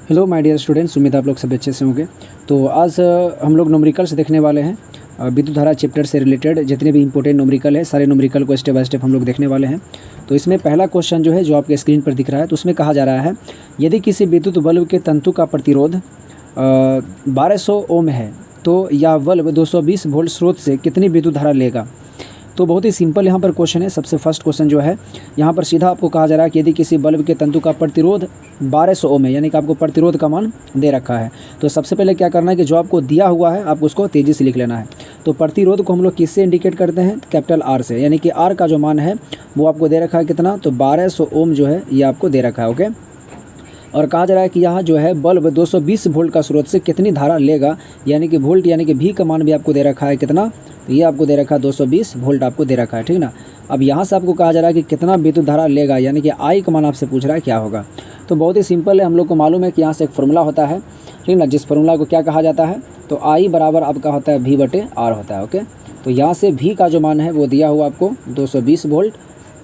Hello my dear students, उम्मीद आप लोग सब अच्छे से होंगे। तो आज हम लोग न्यूमेरिकल्स देखने वाले हैं। विद्युत धारा चैप्टर से रिलेटेड जितने भी इंपॉर्टेंट न्यूमेरिकल है सारे न्यूमेरिकल को स्टेप बाय स्टेप हम लोग देखने वाले हैं। तो इसमें पहला क्वेश्चन जो है जो आपके स्क्रीन पर दिख रहा है, तो उसमें कहा जा रहा है यदि किसी विद्युत बल्ब के तंतु का प्रतिरोध 1200 ओम है तो यह बल्ब 220 वोल्ट स्रोत से कितनी विद्युत धारा लेगा। तो बहुत ही सिंपल यहाँ पर क्वेश्चन है। सबसे फर्स्ट क्वेश्चन जो है यहाँ पर सीधा आपको कहा जा रहा है कि यदि किसी बल्ब के तंतु का प्रतिरोध 1200 ओम है, यानी कि आपको प्रतिरोध का मान दे रखा है। तो सबसे पहले क्या करना है कि जो आपको दिया हुआ है आपको उसको तेज़ी से लिख लेना है। तो प्रतिरोध को हम लोग किससे इंडिकेट करते हैं? कैपिटल आर से, यानी कि आर का जो मान है वो आपको दे रखा है कितना, तो 1200 ओम जो है ये आपको दे रखा है। ओके, और कहा जा रहा है कि यहाँ जो है बल्ब 220 वोल्ट का स्रोत से कितनी धारा लेगा, यानी कि वोल्ट यानी कि भी का मान भी आपको दे रखा है कितना, तो ये आपको दे रखा है 220 वोल्ट आपको दे रखा है, ठीक ना। अब यहाँ से आपको कहा जा रहा है कि कितना विद्युत धारा लेगा, यानी कि आई का मान आपसे पूछ रहा है क्या होगा। तो बहुत ही सिंपल है, हम लोग को मालूम है कि यहाँ से एक फार्मूला होता है, ठीक ना, जिस फार्मूला को क्या कहा जाता है, तो आई बराबर आपका होता है V बटे आर होता है। ओके, तो यहाँ से V का जो मान है वो दिया हुआ आपको 220 वोल्ट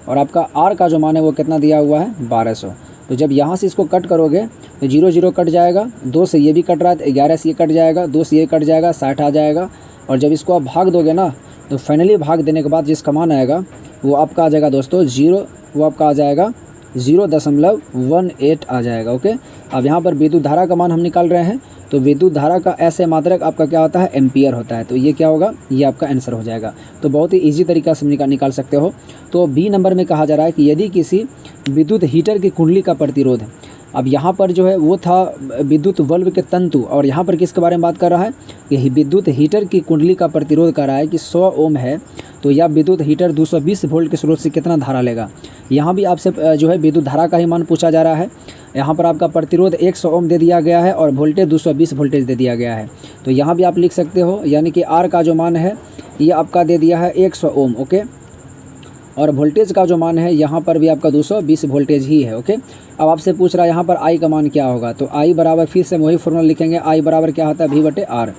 और आपका R का जो मान है वो कितना दिया हुआ है 1200। तो जब यहाँ से इसको कट करोगे तो 0 0 कट जाएगा, 2 से ये भी कट रहा है, 11 से ये कट जाएगा, 2 से ये कट जाएगा, 60 आ जाएगा। और जब इसको आप भाग दोगे ना तो फाइनली भाग देने के बाद जिसका मान आएगा वो आपका आ जाएगा दोस्तों 0, वो आपका आ जाएगा 0.18 आ जाएगा। ओके, अब यहाँ पर विद्युत धारा का मान हम निकाल रहे हैं, तो विद्युत धारा का ऐसे मात्रक आपका क्या होता है, एम्पियर होता है। तो ये क्या होगा, ये आपका आंसर हो जाएगा। तो बहुत ही ईजी तरीका से निकाल सकते हो। तो बी नंबर में कहा जा रहा है कि यदि किसी विद्युत हीटर की कुंडली का प्रतिरोध, अब यहाँ पर जो है वो था विद्युत बल्ब के तंतु, और यहाँ पर किसके बारे में बात कर रहा है कि विद्युत हीटर की कुंडली का प्रतिरोध कर रहा है कि 100 ओम है, तो यह विद्युत हीटर 220 वोल्ट के स्रोत से कितना धारा लेगा। यहाँ भी आपसे जो है विद्युत धारा का ही मान पूछा जा रहा है। यहाँ पर आपका प्रतिरोध 100 ओम दे दिया गया है और वोल्टेज 220 वोल्टेज दे दिया गया है। तो यहाँ भी आप लिख सकते हो, यानी कि आर का जो मान है ये आपका दे दिया है 100 ओम। ओके, और वोल्टेज का जो मान है यहाँ पर भी आपका 220 वोल्टेज ही है। ओके, अब आपसे पूछ रहा है यहाँ पर आई का मान क्या होगा, तो आई बराबर फिर से वही फॉर्मूला लिखेंगे, आई बराबर क्या होता है V बटे आर।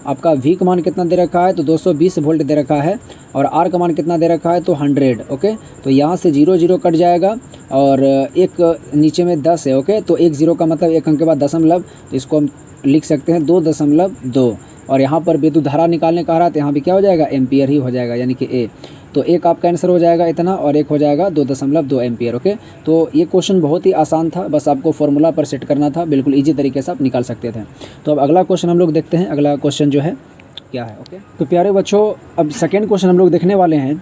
आपका V का मान कितना दे रखा है, तो 220 वोल्ट दे रखा है, और R का मान कितना दे रखा है, तो 100। ओके, तो यहाँ से 0 0 कट जाएगा और एक नीचे में 10 है। ओके, तो 1 0 का मतलब एक अंक के बाद दशमलव, तो इसको हम लिख सकते हैं 2.2। और यहाँ पर विद्युत धारा निकालने का रहा तो यहाँ भी क्या हो जाएगा, एम्पियर ही हो जाएगा, यानी कि ए। तो एक आपका आंसर हो जाएगा इतना और एक हो जाएगा 2.2 एम्पियर। ओके, तो ये क्वेश्चन बहुत ही आसान था, बस आपको फॉर्मूला पर सेट करना था, बिल्कुल इजी तरीके से आप निकाल सकते थे। तो अब अगला क्वेश्चन हम लोग देखते हैं, अगला क्वेश्चन जो है क्या है। ओके, तो प्यारे बच्चों अब सेकेंड क्वेश्चन हम लोग देखने वाले हैं।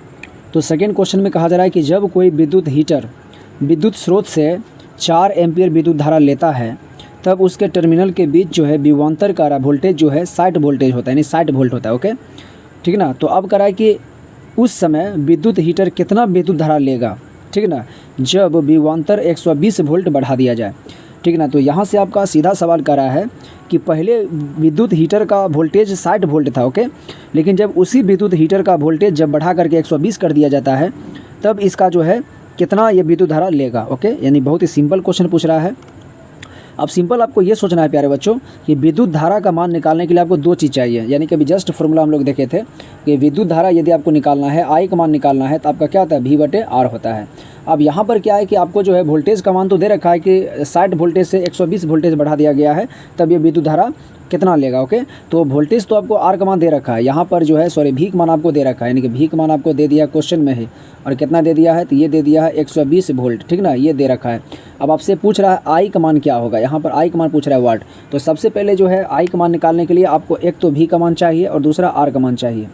तो सेकेंड क्वेश्चन में कहा जा रहा है कि जब कोई विद्युत हीटर विद्युत स्रोत से 4 एम्पियर विद्युत धारा लेता है तब उसके टर्मिनल के बीच जो है विभवांतर का वोल्टेज जो है 60 वोल्टेज होता है, यानी 60 वोल्ट होता है। ओके, ठीक ना। तो अब कह रहा है कि उस समय विद्युत हीटर कितना विद्युत धारा लेगा, ठीक ना, जब विभवांतर 120 वोल्ट बढ़ा दिया जाए, ठीक ना। तो यहाँ से आपका सीधा सवाल कर रहा है कि पहले विद्युत हीटर का वोल्टेज 60 वोल्ट था। ओके, लेकिन जब उसी विद्युत हीटर का वोल्टेज जब बढ़ा करके 120 कर दिया जाता है तब इसका जो है कितना ये विद्युत धारा लेगा। ओके, यानी बहुत ही सिंपल क्वेश्चन पूछ रहा है। अब सिंपल आपको ये सोचना है प्यारे बच्चों कि विद्युत धारा का मान निकालने के लिए आपको 2 चीज़ चाहिए, यानी कि अभी जस्ट फॉर्मूला हम लोग देखे थे कि विद्युत धारा यदि आपको निकालना है, आई का मान निकालना है, तो आपका क्या होता है, V बटे आर होता है। अब यहाँ पर क्या है कि आपको जो है वोल्टेज का मान तो दे रखा है कि 60 वोल्टेज से 120 वोल्टेज बढ़ा दिया गया है, तब ये विद्युत धारा कितना लेगा। ओके, तो वोल्टेज तो आपको आर का मान दे रखा है, यहाँ पर जो है V का मान आपको दे रखा है, यानी कि V का मान आपको दे दिया क्वेश्चन में ही, और कितना दे दिया है, तो ये दे दिया है 120 वोल्ट, ठीक ना, ये दे रखा है। अब आपसे पूछ रहा है आई का मान क्या होगा, यहाँ पर आई का मान पूछ रहा है वाट। तो सबसे पहले जो है आई का मान निकालने के लिए आपको एक तो V का मान चाहिए और दूसरा आर का मान चाहिए।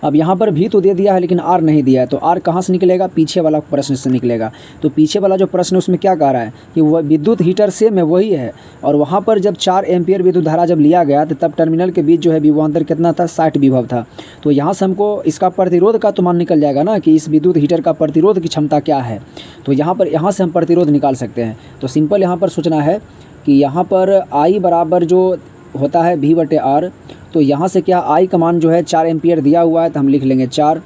अब यहाँ पर V तो दे दिया है लेकिन R नहीं दिया है, तो R कहाँ से निकलेगा, पीछे वाला प्रश्न से निकलेगा। तो पीछे वाला जो प्रश्न है उसमें क्या कह रहा है कि वह विद्युत हीटर से में वही है, और वहाँ पर जब 4 एम्पियर विद्युत धारा जब लिया गया तो तब टर्मिनल के बीच जो है विभवांतर कितना था, 60 विभव था। तो यहाँ से हमको इसका प्रतिरोध का तो मान निकल जाएगा ना कि इस विद्युत हीटर का प्रतिरोध की क्षमता क्या है। तो यहाँ से हम प्रतिरोध निकाल सकते हैं। तो सिंपल यहाँ पर सोचना है कि यहाँ पर आई बराबर जो होता है V बटे आर, तो यहाँ से क्या आई का मान जो है 4 एम्पियर दिया हुआ है तो हम लिख लेंगे 4,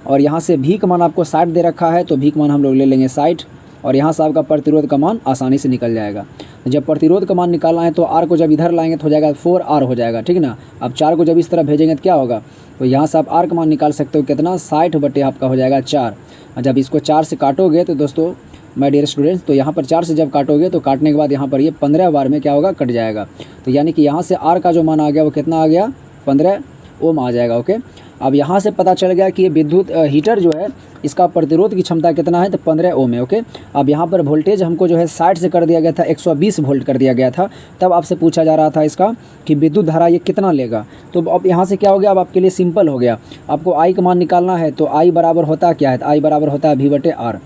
और यहाँ से V का मान आपको 60 दे रखा है तो V का मान हम लोग ले लेंगे 60, और यहाँ से आपका प्रतिरोध का मान आसानी से निकल जाएगा। जब प्रतिरोध का मान निकालना है तो R को जब इधर लाएंगे तो हो जाएगा 4R हो जाएगा, ठीक ना। अब 4 को जब इस तरह भेजेंगे तो क्या होगा, तो यहाँ से आप R का मान निकाल सकते हो कितना, 60 बटे आपका हो जाएगा 4। और जब इसको 4 से काटोगे तो दोस्तों माय डियर स्टूडेंट्स। तो यहाँ पर 4 से जब काटोगे तो काटने के बाद यहाँ पर ये 15 बार में क्या होगा, कट जाएगा। तो यानी कि यहाँ से R का जो मान आ गया वो कितना आ गया, 15 ओम आ जाएगा। ओके, अब यहाँ से पता चल गया कि ये विद्युत हीटर जो है इसका प्रतिरोध की क्षमता कितना है, तो 15 ओम है। ओके, अब यहाँ पर वोल्टेज हमको जो है 60 से कर दिया गया था, 120 वोल्ट कर दिया गया था। तब आपसे पूछा जा रहा था इसका कि विद्युत धारा ये कितना लेगा। तो अब यहाँ से क्या हो गया, अब आपके लिए सिंपल हो गया। आपको I का मान निकालना है, तो I बराबर होता क्या है, तो I बराबर होता है V/R।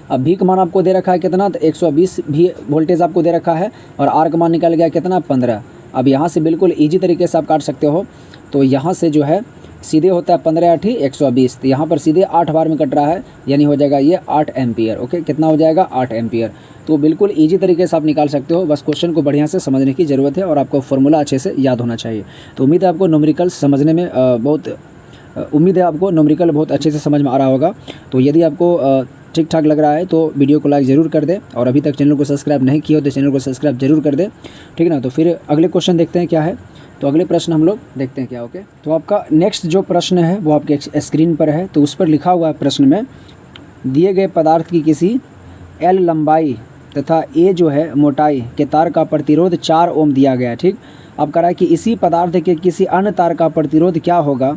अब V का मान आपको दे रखा है कितना, तो 120 भी वोल्टेज आपको दे रखा है, और R का मान निकल गया कितना, 15। अब यहाँ से बिल्कुल ईजी तरीके से आप काट सकते हो। तो यहाँ से जो है सीधे होता है 15 8 120, तो यहाँ पर सीधे 8 बार में कट रहा है, यानी हो जाएगा ये 8 एम्पियर। ओके, कितना हो जाएगा, 8 एम्पियर। तो बिल्कुल इजी तरीके से आप निकाल सकते हो, बस क्वेश्चन को बढ़िया से समझने की ज़रूरत है और आपको फॉर्मूला अच्छे से याद होना चाहिए। तो उम्मीद है आपको न्यूमेरिकल समझने में न्यूमेरिकल बहुत अच्छे से समझ में आ रहा होगा। तो यदि आपको ठीक ठाक लग रहा है तो वीडियो को लाइक ज़रूर कर दे, और अभी तक चैनल को सब्सक्राइब नहीं किया हो तो चैनल को सब्सक्राइब जरूर कर दे, ठीक ना। तो फिर अगले क्वेश्चन देखते हैं क्या है। तो अगले प्रश्न हम लोग देखते हैं क्या। ओके, तो आपका नेक्स्ट जो प्रश्न है वो आपके स्क्रीन पर है। तो उस पर लिखा हुआ है प्रश्न में, दिए गए पदार्थ की किसी L लंबाई तथा A जो है मोटाई के तार का प्रतिरोध 4 ओम दिया गया है। ठीक, अब कह रहा है कि इसी पदार्थ के किसी अन्य तार का प्रतिरोध क्या होगा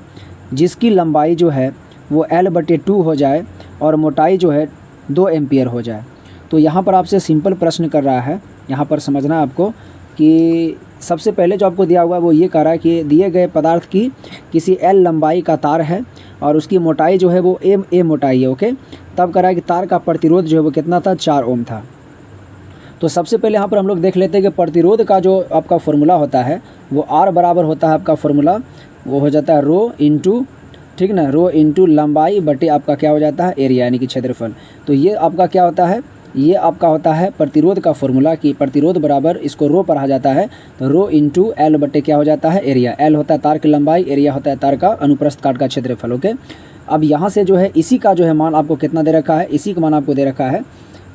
जिसकी लंबाई जो है वो L/2 हो जाए और मोटाई जो है 2 एम्पियर हो जाए। तो यहाँ पर आपसे सिंपल प्रश्न कर रहा है। यहाँ पर समझना है आपको कि सबसे पहले जो आपको दिया हुआ है वो ये कह रहा है कि दिए गए पदार्थ की किसी L लंबाई का तार है और उसकी मोटाई जो है वो A मोटाई है। ओके, तब कह रहा है कि तार का प्रतिरोध जो है वो कितना था, 4 ओम था। तो सबसे पहले यहाँ पर हम लोग देख लेते हैं कि प्रतिरोध का जो आपका फॉर्मूला होता है वो R बराबर होता है, आपका फॉर्मूला वो हो जाता है रो इंटू, ठीक ना, रो इंटू लंबाई बटे आपका क्या हो जाता है, एरिया यानी कि क्षेत्रफल। तो ये आपका क्या होता है, ये आपका होता है प्रतिरोध का फॉर्मूला कि प्रतिरोध बराबर इसको रो पढ़ा जाता है, तो रो इंटू L बटे क्या हो जाता है, एरिया। L होता है तार की लंबाई, एरिया होता है तार का अनुप्रस्थ काट का क्षेत्रफल। ओके, अब यहाँ से जो है इसी का जो है मान आपको कितना दे रखा है, इसी का मान आपको दे रखा है।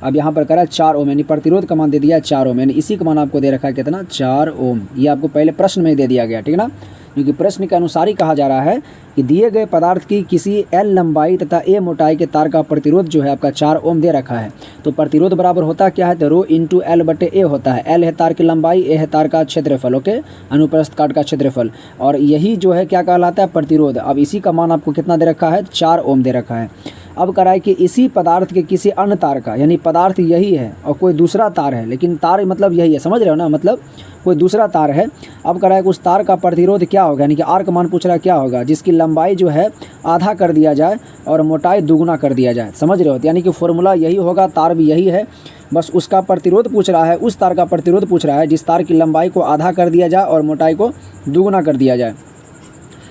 अब यहाँ पर करा 4 ओम, यानी प्रतिरोध का मान दे दिया 4 ओम, यानी इसी का मान आपको दे रखा है कितना, 4 ओम। ये आपको पहले प्रश्न में दे दिया गया, ठीक ना, क्योंकि प्रश्न के अनुसार ही कहा जा रहा है कि दिए गए पदार्थ की किसी L लंबाई तथा A मोटाई के तार का प्रतिरोध जो है आपका 4 ओम दे रखा है। तो प्रतिरोध बराबर होता क्या है, तो रो इंटू L बटे A होता है। L है तार की लंबाई, A है तार का क्षेत्रफल। ओके, अनुप्रस्थ काट का क्षेत्रफल, और यही जो है क्या कहलाता है, प्रतिरोध। अब इसी का मान आपको कितना दे रखा है, 4 ओम दे रखा है। अब कह रहा है कि इसी पदार्थ के किसी अन्य तार का, यानी पदार्थ यही है और कोई दूसरा तार है, लेकिन तार मतलब यही है, समझ रहे हो ना, मतलब कोई दूसरा तार है। अब कह रहा है कि उस तार का प्रतिरोध क्या होगा, यानी कि R का मान पूछ रहा है क्या होगा, जिसकी लंबाई जो है आधा कर दिया जाए और मोटाई दुगुना कर दिया जाए। समझ रहे हो, यानी कि फॉर्मूला यही होगा, तार भी यही है, बस उसका प्रतिरोध पूछ रहा है, उस तार का प्रतिरोध पूछ रहा है जिस तार की लंबाई को आधा कर दिया जाए और मोटाई को दुगुना कर दिया जाए।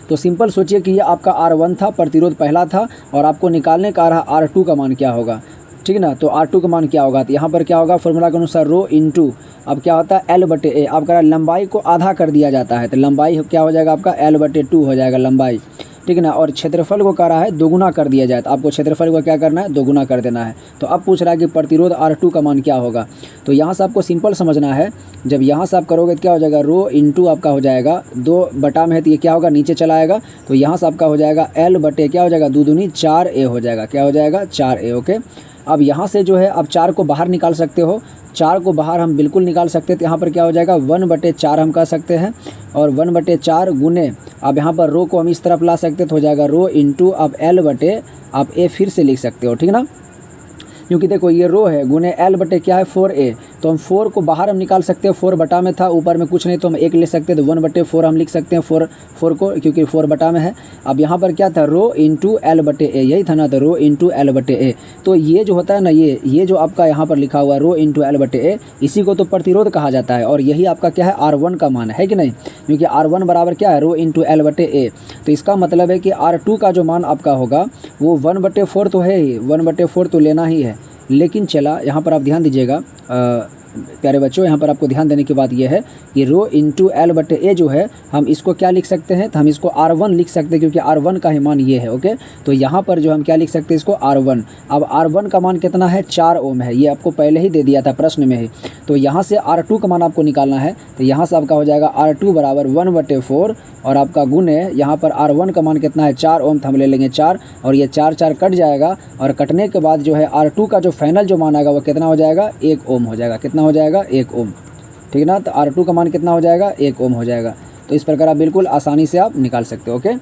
तो सिंपल सोचिए कि ये आपका R1 था, प्रतिरोध पहला था, और आपको निकालने का रहा R2 का मान क्या होगा, ठीक ना। तो R2 का मान क्या होगा, तो यहाँ पर क्या होगा, फॉर्मूला के अनुसार रो इंटू, अब क्या होता है L बटे A। अब कह रहा है लंबाई को आधा कर दिया जाता है, तो लंबाई क्या हो जाएगा आपका L/2 हो जाएगा लंबाई, ठीक ना। और क्षेत्रफल को कह रहा है दोगुना कर दिया जाए, तो आपको क्षेत्रफल को क्या करना है, दोगुना कर देना है। तो अब पूछ रहा है कि प्रतिरोध R2 का मान क्या होगा। तो यहाँ से आपको सिंपल समझना है, जब यहाँ से आप करोगे तो क्या हो जाएगा, रो इंटू आपका हो जाएगा 2 बटा में है, तो ये क्या होगा, नीचे चला आएगा। तो यहाँ से आपका हो जाएगा L बटे क्या हो जाएगा, 2 दूनी 4A हो जाएगा, क्या हो जाएगा, 4A। ओके, अब यहाँ से जो है आप 4 को बाहर निकाल सकते हो, 4 को बाहर हम बिल्कुल निकाल सकते हैं। तो यहाँ पर क्या हो जाएगा, 1/4 हम कह सकते हैं, और 1/4 गुने, अब यहाँ पर रो को हम इस तरफ ला सकते हैं, तो हो जाएगा रो इंटू अब L बटे आप A फिर से लिख सकते हो, ठीक ना, क्योंकि देखो ये रो है, गुने L बटे क्या है, 4A। तो हम 4 को बाहर हम निकाल सकते हैं, 4 बटा में था, ऊपर में कुछ नहीं तो हम 1 ले सकते हैं, तो 1/4 हम लिख सकते हैं 4 को, क्योंकि 4 बटा में है। अब यहाँ पर क्या था, रो इंटू L बटे A, यही था ना, तो रो इंटू L बटे A। तो ये जो होता है ना, ये जो आपका यहाँ पर लिखा हुआ है रो इंटू L बटे A, इसी को तो प्रतिरोध कहा जाता है, और यही आपका क्या है, R1 का मान है कि नहीं, क्योंकि R1 बराबर क्या है, रो इंटू L बटे A। तो इसका मतलब है कि R2 का जो मान आपका होगा वो 1/4 तो है ही, 1/4 तो लेना ही है। लेकिन चला यहाँ पर आप ध्यान दीजिएगा, प्यारे बच्चों यहाँ पर आपको ध्यान देने की बात यह है कि रो इंटू एल बटे ए जो है हम इसको क्या लिख सकते हैं, तो हम इसको R1 लिख सकते हैं क्योंकि R1 का ही मान ये है। ओके, तो यहाँ पर जो हम क्या लिख सकते हैं इसको R1। अब R1 का मान कितना है, 4 ओम है, ये आपको पहले ही दे दिया था प्रश्न में ही। तो यहाँ से R2 का मान आपको निकालना है, तो यहाँ से आपका हो जाएगा R2 बराबर 1/4 और आपका गुण है यहाँ पर R1 का मान कितना है 4 ओम, तो हम ले लेंगे 4 और ये 4 4 कट जाएगा और कटने के बाद जो है R2 का जो फाइनल जो मान आएगा वो कितना हो जाएगा, 1 ओम हो जाएगा। कितना हो जाएगा, 1 ओम, ठीक ना। तो R2 का मान कितना हो जाएगा, 1 ओम हो जाएगा। तो इस प्रकार आप बिल्कुल आसानी से आप निकाल सकते हो। ओके,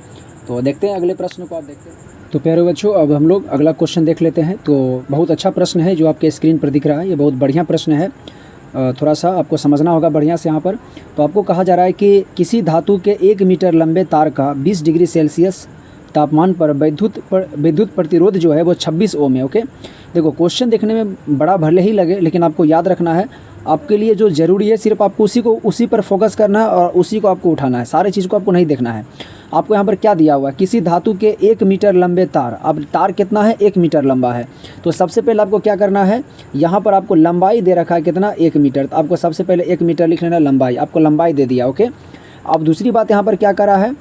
तो देखते हैं अगले प्रश्न को, आप देखते हैं। तो प्यारे बच्चों अब हम लोग अगला क्वेश्चन देख लेते हैं। तो बहुत अच्छा प्रश्न है जो आपके स्क्रीन पर दिख रहा है, ये बहुत बढ़िया प्रश्न है, थोड़ा सा आपको समझना होगा बढ़िया से यहाँ पर। तो आपको कहा जा रहा है कि किसी धातु के 1 मीटर लंबे तार का 20 डिग्री सेल्सियस तापमान पर विद्युत प्रतिरोध जो है वो 26 ओम है। ओके, देखो क्वेश्चन देखने में बड़ा भले ही लगे, लेकिन आपको याद रखना है आपके लिए जो ज़रूरी है सिर्फ आपको उसी पर फोकस करना है और उसी को आपको उठाना है, सारी चीज़ को आपको नहीं देखना है। आपको यहाँ पर क्या दिया हुआ है, किसी धातु के 1 मीटर लंबे तार। अब तार कितना है, 1 मीटर लंबा है। तो सबसे पहले आपको क्या करना है, यहाँ पर आपको लंबाई दे रखा है कितना, 1 मीटर। तो आपको सबसे पहले 1 मीटर लिख लेना, लंबाई, आपको लंबाई दे दिया। ओके, अब दूसरी बात यहाँ पर क्या करा है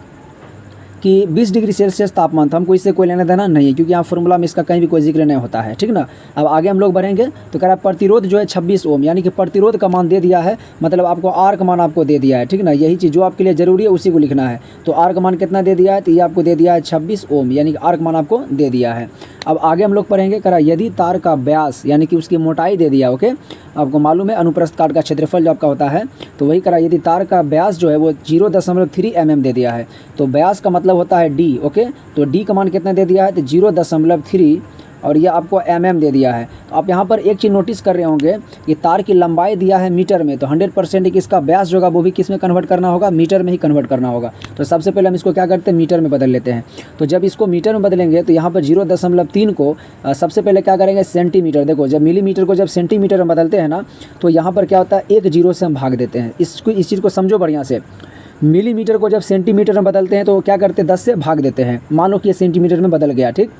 कि 20 डिग्री सेल्सियस तापमान, तो हमको इससे कोई लेना देना नहीं है क्योंकि यहाँ फॉर्मूला में इसका कहीं भी कोई जिक्र नहीं होता है, ठीक ना। अब आगे हम लोग बढ़ेंगे तो कह रहा है प्रतिरोध जो है 26 ओम, यानी कि प्रतिरोध का मान दे दिया है, मतलब आपको आर का मान आपको दे दिया है, ठीक ना। यही चीज़ जो आपके लिए ज़रूरी है उसी को लिखना है। तो आर का मान कितना दे दिया है, तो ये आपको दे दिया है 26 ओम, यानी कि आर का मान आपको दे दिया है। अब आगे हम लोग पढ़ेंगे, कह रहा यदि तार का व्यास यानी कि उसकी मोटाई दे दिया। ओके, आपको मालूम है अनुप्रस्थ काट का क्षेत्रफल जो आपका होता है, तो वही करा यदि तार का व्यास जो है वो 0.3 mm दे दिया है। तो व्यास का मतलब होता है डी। ओके, तो डी का मान कितना दे दिया है, तो 0.3 और ये आपको mm दे दिया है। तो आप यहाँ पर एक चीज़ नोटिस कर रहे होंगे कि तार की लंबाई दिया है मीटर में, तो 100% कि इसका व्यास जो होगा वो भी किस में कन्वर्ट करना होगा, मीटर में ही कन्वर्ट करना होगा। तो सबसे पहले हम इसको क्या करते हैं, मीटर में बदल लेते हैं। तो जब इसको मीटर में बदलेंगे तो यहाँ पर 0.3 को सबसे पहले क्या करेंगे, सेंटीमीटर। देखो जब मिलीमीटर को जब सेंटीमीटर में बदलते हैं ना, तो यहाँ पर क्या होता है, 1 0 से हम भाग देते हैं। इस चीज़ को समझो बढ़िया से। मिलीमीटर को जब सेंटीमीटर में बदलते हैं तो क्या करते हैं, 10 से भाग देते हैं। मान लो कि ये सेंटीमीटर में बदल गया, ठीक।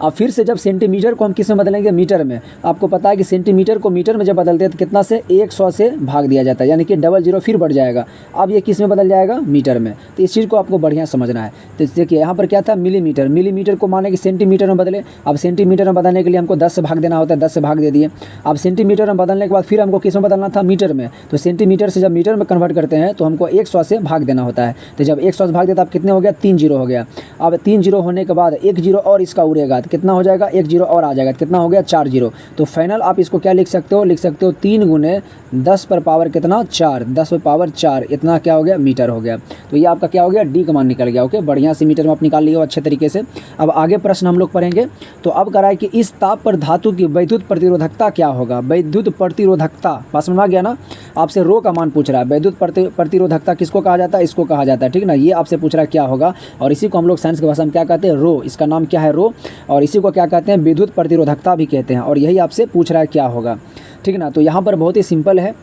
अब फिर से जब सेंटीमीटर को हम किस में बदलेंगे, मीटर में। आपको पता है कि सेंटीमीटर को मीटर में जब बदलते हैं तो कितना से 100 से भाग दिया जाता है, यानी कि 00 फिर बढ़ जाएगा। अब ये किस में बदल जाएगा, मीटर में। तो इस चीज़ को आपको बढ़िया समझना है। तो देखिए यहाँ पर क्या था, मिलीमीटर, मिलीमीटर को माने कि सेंटीमीटर में बदले। अब सेंटीमीटर में बदलने के लिए हमको 10 से भाग देना होता है, 10 से भाग दे दिए। अब सेंटीमीटर में बदलने के बाद फिर हमको किस में बदलना था, मीटर में। तो सेंटीमीटर से जब मीटर में कन्वर्ट करते हैं तो हमको 100 से भाग देना होता है। तो जब 100 से भाग देता, अब कितने हो गया, 3 0 हो गया। अब 3 0 होने के बाद 1 0 और इसका उड़ेगा तो कितना हो जाएगा, 1 0 और आ जाएगा, कितना हो गया, 4 0। तो फाइनल आप इसको क्या लिख सकते हो, लिख सकते हो 3 × 10 पर पावर कितना, 4, 10 पर पावर 4, इतना क्या हो गया, मीटर हो गया। तो ये आपका क्या हो गया, डी का मान निकल गया। ओके, बढ़िया से मीटर में आप निकाल लिए हो अच्छे तरीके से। अब आगे प्रश्न हम लोग पढ़ेंगे। तो अब कह रहा है कि इस ताप पर धातु की वैद्युत प्रतिरोधकता क्या होगा, वैद्युत प्रतिरोधकता, बात समझ में आ गया ना। आपसे रो का मान पूछ रहा है, वैद्युत प्रतिरोधकता किसको कहा जाता है, इसको कहा जाता है, ठीक ना। ये आपसे पूछ रहा है क्या होगा, और इसी को हम लोग साइंस की भाषा में क्या कहते हैं, रो। इसका नाम क्या है, रो। और इसी को क्या कहते हैं, विद्युत प्रतिरोधकता भी कहते हैं। और यही आपसे पूछ रहा है क्या होगा, ठीक ना। तो यहाँ पर बहुत ही सिंपल है,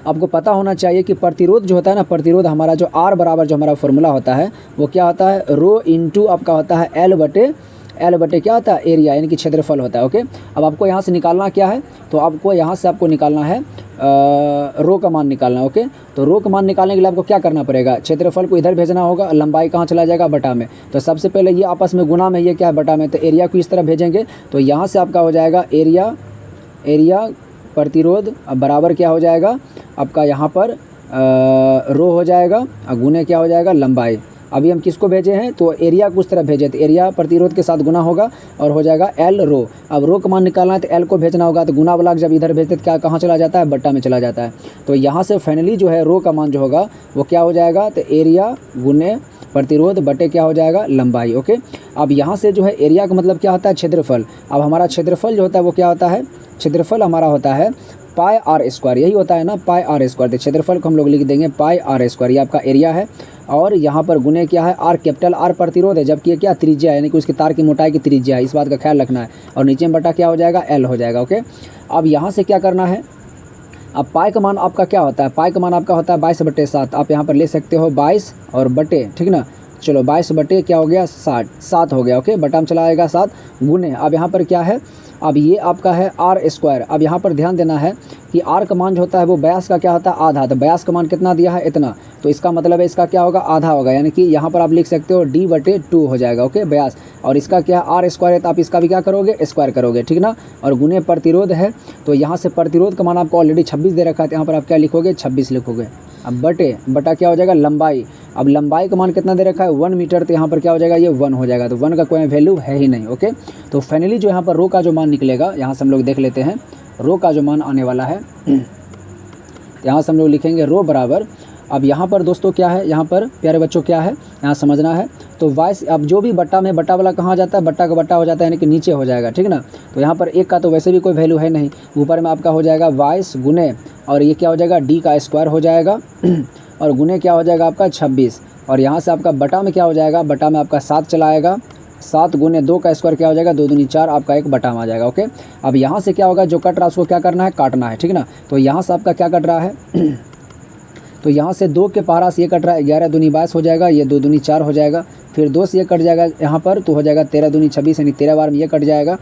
आपको पता होना चाहिए कि प्रतिरोध जो होता है ना, प्रतिरोध हमारा जो आर बराबर जो हमारा फॉर्मूला होता है वो क्या होता है, रो इंटू आपका होता है एल बटे क्या होता है, एरिया, यानी कि क्षेत्रफल होता है। ओके, अब आपको यहाँ से निकालना क्या है, तो आपको यहाँ से आपको निकालना है रो का मान निकालना। ओके, तो रो का मान निकालने के लिए आपको क्या करना पड़ेगा, क्षेत्रफल को इधर भेजना होगा, लंबाई कहाँ चला जाएगा, बटा में। तो सबसे पहले ये आपस में गुना में, ये क्या है, बटा में। तो एरिया को इस तरह भेजेंगे तो यहाँ से आपका हो जाएगा एरिया प्रतिरोध, अब बराबर क्या हो जाएगा आपका यहाँ पर रो हो जाएगा, और गुने क्या हो जाएगा, लंबाई। अभी हम किसको भेजे हैं, तो एरिया को उस तरह भेजे, तो एरिया प्रतिरोध के साथ गुना होगा और हो जाएगा एल रो। अब रो का मान निकालना है तो एल को भेजना होगा, तो गुना वाला जब इधर भेजते तो क्या कहाँ चला जाता है, बट्टा में चला जाता है। तो यहाँ से फाइनली जो है रो का मान जो होगा वो क्या हो जाएगा, तो एरिया गुने प्रतिरोध बटे क्या हो जाएगा, लंबाई। ओके, अब यहाँ से जो है एरिया का मतलब क्या होता है, क्षेत्रफल। अब हमारा क्षेत्रफल जो होता है वो क्या होता है, क्षेत्रफल हमारा होता है पाई आर स्क्वायर, यही होता है ना, पाई आर स्क्वायर। तो क्षेत्रफल को हम लोग लिख देंगे पाई आर स्क्वायर, ये आपका एरिया है। और यहाँ पर गुने क्या है, आर, कैपिटल आर प्रतिरोध है, जबकि ये क्या त्रिज्या है, यानी कि उसकी तार की मोटाई की त्रिज्या है, इस बात का ख्याल रखना है। और नीचे में बटा क्या हो जाएगा, एल हो जाएगा। ओके, अब यहाँ से क्या करना है, अब पाई का मान आपका क्या होता है, पाई का मान आपका होता है 22/7। आप यहाँ पर ले सकते हो 22 और बटे, ठीक ना। चलो 22 बटे क्या हो गया, 7 हो गया। ओके, बटा में चला आएगा 7 गुने। अब यहाँ पर क्या है, अब ये आपका है आर स्क्वायर। अब यहाँ पर ध्यान देना है कि आर का मान जो होता है वो व्यास का क्या होता है, आधा। तो व्यास का मान कितना दिया है, इतना, तो इसका मतलब है इसका क्या होगा, आधा होगा, यानी कि यहाँ पर आप लिख सकते हो d/2 हो जाएगा, ओके, व्यास। और इसका क्या है, आर स्क्वायर है, तो आप इसका भी क्या करोगे, स्क्वायर करोगे, ठीक ना। और गुने प्रतिरोध है, तो यहाँ से प्रतिरोध का मान आपको ऑलरेडी 26 दे रखा है, तो यहाँ पर आप क्या लिखोगे, 26 लिखोगे। अब बटा क्या हो जाएगा, लंबाई। अब लंबाई का मान कितना दे रखा है, 1 मीटर, तो यहाँ पर क्या हो जाएगा, ये 1 हो जाएगा, तो 1 का कोई वैल्यू है ही नहीं, ओके। तो फाइनली जो यहाँ पर रो का जो मान निकलेगा, यहाँ से हम लोग देख लेते हैं रो का जो मान आने वाला है। यहाँ से हम लोग लिखेंगे रो बराबर, अब यहाँ पर दोस्तों क्या है, यहाँ पर प्यारे बच्चों क्या है, यहाँ समझना है। तो वाइस, अब जो भी बट्टा में बट्टा वाला कहाँ जाता है, बट्टा का बट्टा हो जाता है, यानी कि नीचे हो जाएगा, ठीक ना। तो यहाँ पर एक का तो वैसे भी कोई वैल्यू है नहीं, ऊपर में आपका हो जाएगा वाइस गुने, और ये क्या हो जाएगा, डी का स्क्वायर हो जाएगा, और गुने क्या हो जाएगा आपका 26, और यहाँ से आपका बटा में क्या हो जाएगा, बटा में आपका 7 चला आएगा, 7 गुने 2 का स्क्वायर क्या हो जाएगा, 2 दूनी 4, आपका एक बटा में आ जाएगा, ओके। अब यहाँ से क्या होगा, जो कट रहा है उसको क्या करना है, काटना है, ठीक ना। तो यहाँ से आपका क्या कट रहा है, तो यहाँ से 2 के पहाड़ा से ये कट रहा है, 11 दूनी 22 हो जाएगा, ये 2 दूनी 4 हो जाएगा, फिर 2 से ये कट जाएगा यहाँ पर, तो हो जाएगा 13 दूनी 26, यानी 13 बार में ये कट जाएगा।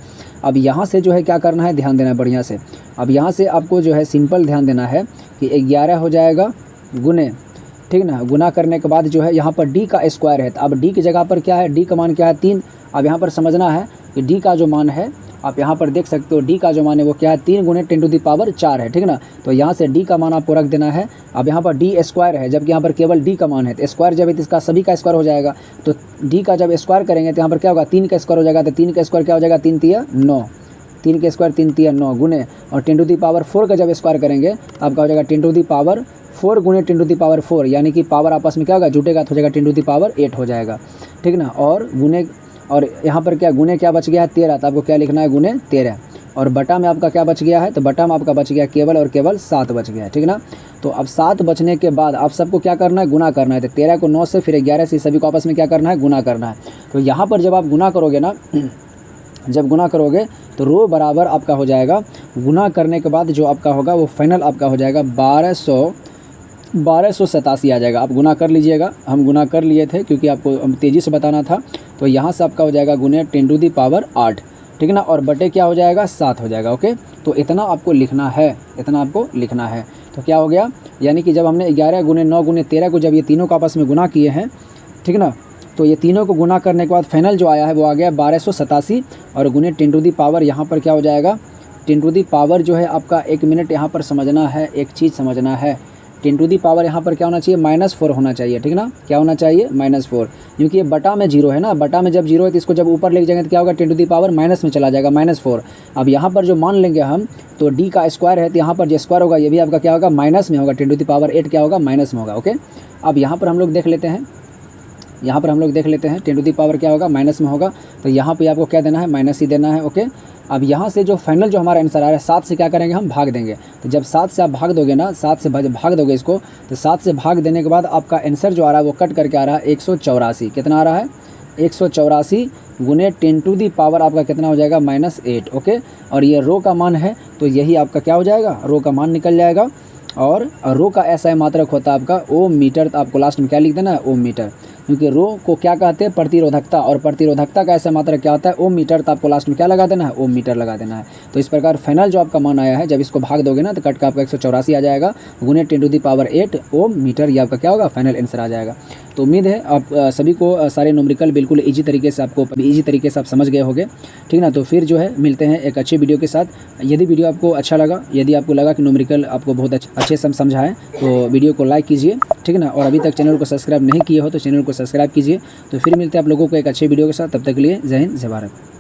अब यहाँ से जो है क्या करना है, ध्यान देना है बढ़िया से। अब यहाँ से आपको जो है सिंपल ध्यान देना है कि 11 हो जाएगा गुने, ठीक ना, गुना करने के बाद जो है यहाँ पर डी का स्क्वायर है, तो अब डी की जगह पर क्या है, डी का मान क्या है, 3। अब यहाँ पर समझना है कि डी का जो मान है, आप यहाँ पर देख सकते हो डी का जो मान है वो क्या है, 3 गुने 10⁴ है, ठीक ना। तो यहाँ से डी का मान आपको रख देना है। अब यहाँ पर डी स्क्वायर है, जबकि यहाँ पर केवल डी का मान है, तो स्क्वायर जब है तो इसका सभी का स्क्वायर हो जाएगा, तो डी का जब स्क्वायर करेंगे तो यहाँ पर क्या होगा, 3 का स्क्वायर हो जाएगा, तो 3 का स्क्वायर क्या हो जाएगा, 3 तिया 9, 3 के स्क्वायर 3 तिया 9 गुने, और 10⁴ का जब स्क्वायर करेंगे तो आपका हो जाएगा 10⁴ गुने 10⁴, यानी कि पावर आपस में क्या होगा, जुटेगा तो हो जाएगा 10⁸ हो जाएगा, ठीक ना। और गुने, और यहाँ पर क्या गुने क्या बच गया है, 13, तो आपको क्या लिखना है, गुने 13, और बटा में आपका क्या बच गया है, तो बटा में आपका बच गया केवल और केवल 7 बच गया है, ठीक ना। तो अब 7 बचने के बाद आप सबको क्या करना है, गुना करना है। तो 13 को 9 से, फिर 11 से, सभी को आपस में क्या करना है, गुना करना है। तो यहाँ पर जब आप गुना करोगे ना, जब गुना करोगे तो रो बराबर आपका हो जाएगा, गुना करने के बाद जो आपका होगा वो फाइनल आपका हो जाएगा 1287 आ जाएगा। आप गुना कर लीजिएगा, हम गुना कर लिए थे क्योंकि आपको तेज़ी से बताना था। तो यहाँ से आपका हो जाएगा गुने 10⁸, ठीक है ना, और बटे क्या हो जाएगा, 7 हो जाएगा, ओके। तो इतना आपको लिखना है, इतना आपको लिखना है। तो क्या हो गया, यानी कि जब हमने 11 गुने 9 गुने 13 को जब ये तीनों का आपस में गुना किए हैं, ठीक ना, तो ये तीनों को गुना करने के बाद फाइनल जो आया है वो आ गया 1287, और गुने 10⁻, यहाँ पर क्या हो जाएगा 10⁻, जो है आपका 1 मिनट यहाँ पर समझना है, एक चीज़ समझना है, 10⁻ यहाँ पर क्या होना चाहिए, -4 होना चाहिए, ठीक ना। क्या होना चाहिए, -4, क्योंकि ये बटा में 0 है ना, बटा में जब 0 है तो इसको जब ऊपर लेके जाएंगे तो क्या होगा, 10⁻, माइनस में चला जाएगा, -4। अब यहाँ पर जो मान लेंगे हम, तो d का स्क्वायर है, तो यहाँ पर जो स्क्वायर होगा ये भी आपका क्या होगा, माइनस में होगा, 10⁸ क्या होगा, माइनस में होगा, ओके। अब यहाँ पर हम लोग देख लेते हैं, 10⁻ क्या होगा, माइनस में होगा, तो यहाँ पे आपको क्या देना है, माइनस ही देना है, ओके। अब यहाँ से जो फाइनल जो हमारा आंसर आ रहा है, 7 से क्या करेंगे, हम भाग देंगे। तो जब 7 से आप भाग दोगे ना, 7 से भाग दोगे इसको, तो 7 से भाग देने के बाद आपका आंसर जो आ रहा है वो कट करके आ रहा है 184। कितना आ रहा है, 184 गुने 10⁻, आपका कितना हो जाएगा, -8, ओके। और ये रो का मान है, तो यही आपका क्या हो जाएगा, रो का मान निकल जाएगा। और रो का ऐसा मात्रक होता है आपका ओम मीटर, तो आपको लास्ट में क्या लिख देना है, ओम मीटर, क्योंकि रो को क्या कहते हैं, प्रतिरोधकता, और प्रतिरोधकता का ऐसा मात्रक क्या होता है, ओम मीटर, तो आपको लास्ट में क्या लगा देना है, ओम मीटर लगा देना है। तो इस प्रकार फाइनल जो आपका मान आया है, जब इसको भाग दोगे ना तो कट का आपका 184 आ जाएगा, गुने 10⁸ ओम मीटर, ये आपका क्या होगा, फाइनल आंसर आ जाएगा। तो उम्मीद है आप सभी को सारे न्यूमेरिकल बिल्कुल इजी तरीके से आप समझ गए होंगे, ठीक ना। तो फिर जो है मिलते हैं एक अच्छी वीडियो के साथ। यदि वीडियो आपको अच्छा लगा, यदि आपको लगा कि न्यूमेरिकल आपको बहुत अच्छे से समझाएं, तो वीडियो को लाइक कीजिए, ठीक ना। और अभी तक चैनल को सब्सक्राइब नहीं किए हो तो चैनल को सब्सक्राइब कीजिए। तो फिर मिलते हैं आप लोगों को एक अच्छे वीडियो के साथ, तब तक के लिए जय हिंद, जय भारत।